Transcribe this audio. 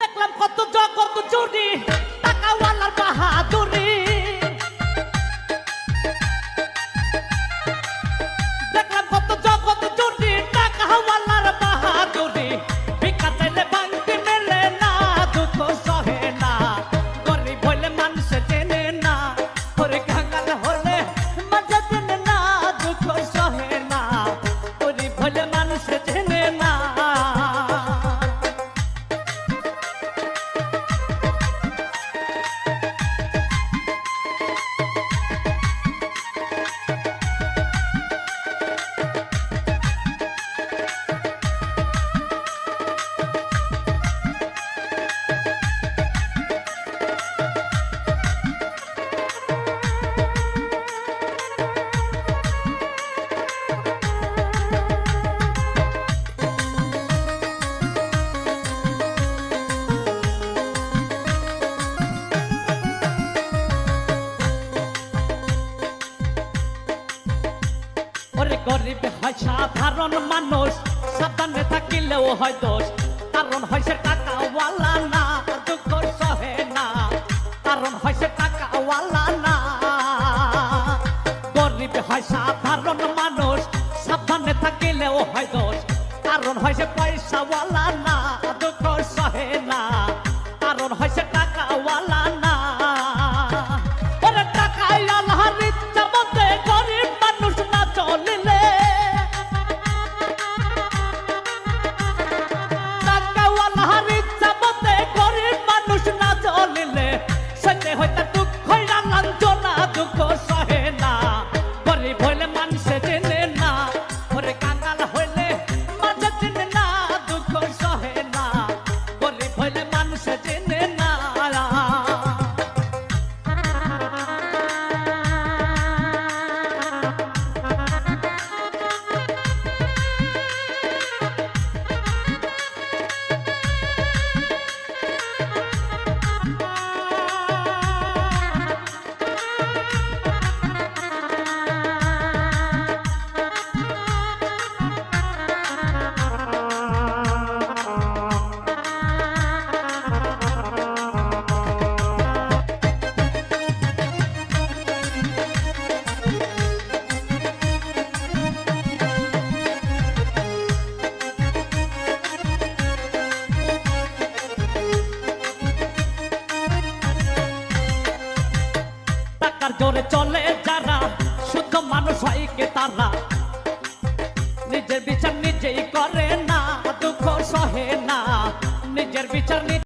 দেখলাম কত জগত জুড়ি টাকাওয়ালার বাহাদুরি, দেখলাম কত জগত জুড়ি টাকাওয়ালার বাহাদুরি। ভিক্ষা চাইলে ভাঙতে মেলে না, দুঃখ সহে না, গরিব হইলে মানুষ চেনে না, ওরে কাঙাল হলে মজা চেনে না, দুঃখ সহে না, গরিব হইলে মানুষ চেনে না। গরিব হয় সাধারণ মানুষ, সাবধানে থাকিলেও হয় দোষ, কারণ হয় সে টাকাওয়ালা না, দুঃখ সহে না, কারণ হয় সে টাকাওয়ালা না। গরিব হয় সাধারণ মানুষ, সাবধানে থাকিলেও হয় দোষ, কারণ হয় সে পয়সাওয়ালা না, দুঃখ সহে না, কারণ হয় সে টাকাওয়ালা না। ওরে টাকাওয়ালার ইচ্ছা মতে গরিব মানুষ না চলিলে, সে হইতে দুঃখ লাঞ্ছনা, দুঃখ সহে না, গরিব হইলে মানুষে চেনে না, ওরে কাঙাল হইলে মানুষে চেনে না, দুঃখ সহে না, গরিব হইলে মানুষে চেনে না। জোরে চলে যারা, শুদ্ধ মানুষ হয় কে তারা, নিজের বিচার নিজেই করে না, দুঃখ সহে না, নিজের বিচার